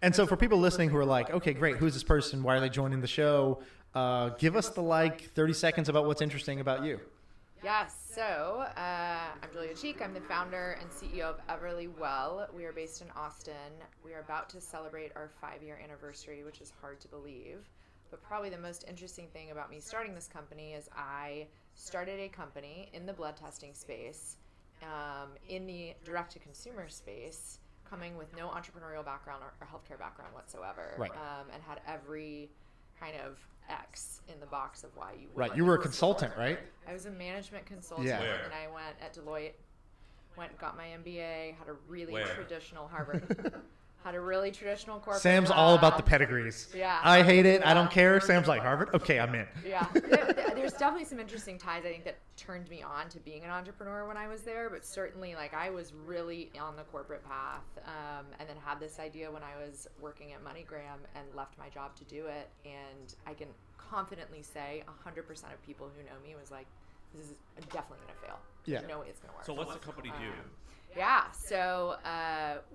And so for people listening who are like, okay, great, who's this person? Why are they joining the show? Give us the 30 seconds about what's interesting about you. Yes. So I'm Julia Cheek. I'm the founder and CEO of Everlywell. We are based in Austin. We are about to celebrate our 5-year anniversary, which is hard to believe. But probably the most interesting thing about me starting this company is I started a company in the blood testing space, in the direct-to-consumer space, coming with no entrepreneurial background or healthcare background whatsoever, right. And had every kind of X in the box of why you would. Right, you were a consultant, right? I was a management consultant, Yeah. and I went at Deloitte, went and got my MBA, had a really traditional Harvard, had a really traditional corporate Sam's job. all about the pedigrees. Yeah. I hate it. I don't care. Sam's like, Harvard? Okay, I'm in. Yeah. There's definitely some interesting ties, I think, that turned me on to being an entrepreneur when I was there, but certainly, I was really on the corporate path, and then had this idea when I was working at MoneyGram and left my job to do it, and I can confidently say 100% of people who know me was like, this is definitely going to fail. Yeah. There's no way it's going to work. So what's the company do? Yeah. So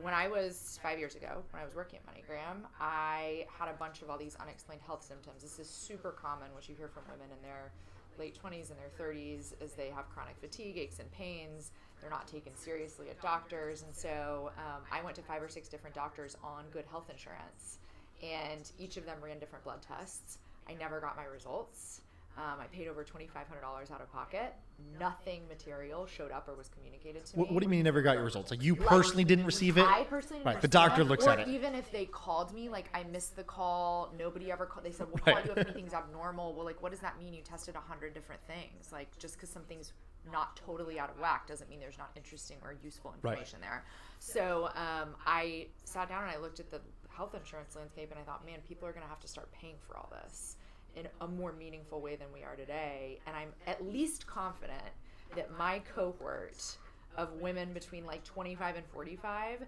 when I was 5 years ago, when I was working at MoneyGram, I had a bunch of all these unexplained health symptoms. This is super common, what you hear from women in their late 20s and their 30s, is they have chronic fatigue, aches and pains. They're not taken seriously at doctors. And so I went to 5 or 6 different doctors on good health insurance, and each of them ran different blood tests. I never got my results. I paid over $2,500 out of pocket. Nothing material showed up or was communicated to me. What do you mean you never got your results? Like you personally didn't receive it? I personally didn't Right, the receive doctor it. looks or at it. Even if they called me, I missed the call. Nobody ever called. They said, we'll call you if anything's abnormal. Well, what does that mean? You tested 100 different things. Just because something's not totally out of whack doesn't mean there's not interesting or useful information there. So I sat down and I looked at the health insurance landscape and I thought, man, people are going to have to start paying for all this in a more meaningful way than we are today. And I'm at least confident that my cohort of women between 25 and 45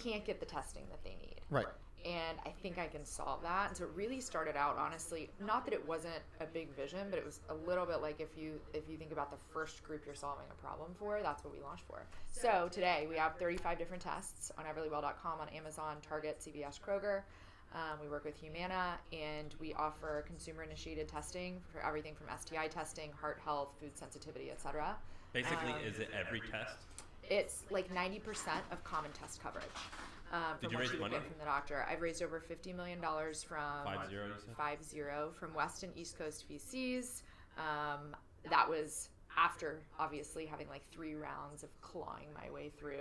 can't get the testing that they need. Right. And I think I can solve that. And so it really started out, honestly, not that it wasn't a big vision, but it was a little bit like if you think about the first group you're solving a problem for, that's what we launched for. So today we have 35 different tests on everlywell.com, on Amazon, Target, CVS, Kroger. We work with Humana, and we offer consumer-initiated testing for everything from STI testing, heart health, food sensitivity, etc. Basically, is it every test? It's 90% of common test coverage. Did you what raise you would money? get from the doctor. I've raised over $50 million from 5-0, you said? 5-0 from West and East Coast VCs. That was after obviously having 3 rounds of clawing my way through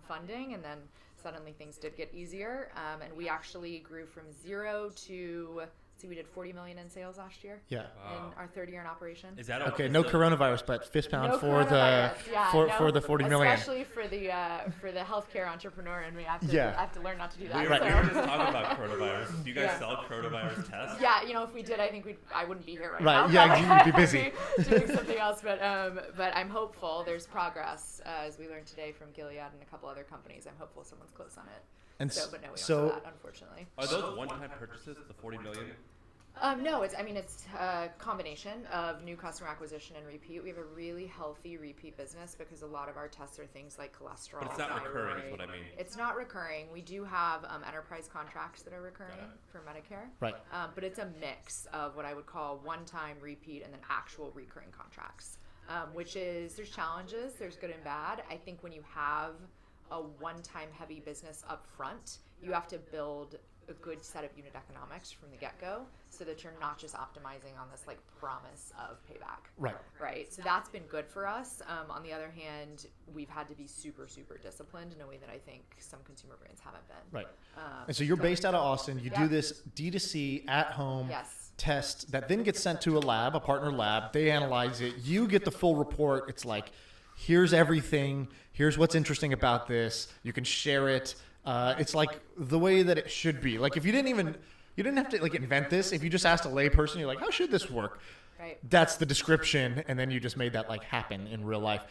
funding, and then suddenly things did get easier, and we actually grew from 0 to, we did $40 million in sales last year. Yeah. In our 3rd year in operation. Is that Okay, no coronavirus, but fist pound No for the coronavirus. for the 40 million. Especially for the healthcare entrepreneur, and we have to Yeah. I have to learn not to do that. We were just talking about coronavirus. Do you guys sell coronavirus tests? Yeah, if we did, I think I wouldn't be here right Right, now. yeah, you'd be busy. doing something else, but I'm hopeful. There's progress, as we learned today from Gilead and a couple other companies. I'm hopeful someone's close on it. And but no, we don't do that, unfortunately. Are those one-time purchases, the $40 million? No, it's a combination of new customer acquisition and repeat. We have a really healthy repeat business because a lot of our tests are things like cholesterol. But it's not thyroid. recurring, is what I mean. It's not recurring. We do have enterprise contracts that are recurring for Medicare. Right. But it's a mix of what I would call one-time repeat and then actual recurring contracts, which is, there's challenges, there's good and bad. I think when you have a one-time heavy business up front, you have to build a good set of unit economics from the get-go so that you're not just optimizing on this promise of payback. Right. So that's been good for us. On the other hand, we've had to be super, super disciplined in a way that I think some consumer brands haven't been. Right. And so you're based out of Austin. You do this D2C at home test that then gets sent to a lab, a partner lab. They analyze it. You get the full report. It's here's everything. Here's what's interesting about this. You can share it. It's the way that it should be. If you didn't have to invent this. If you just asked a layperson, you're how should this work? Right. That's the description, and then you just made that happen in real life.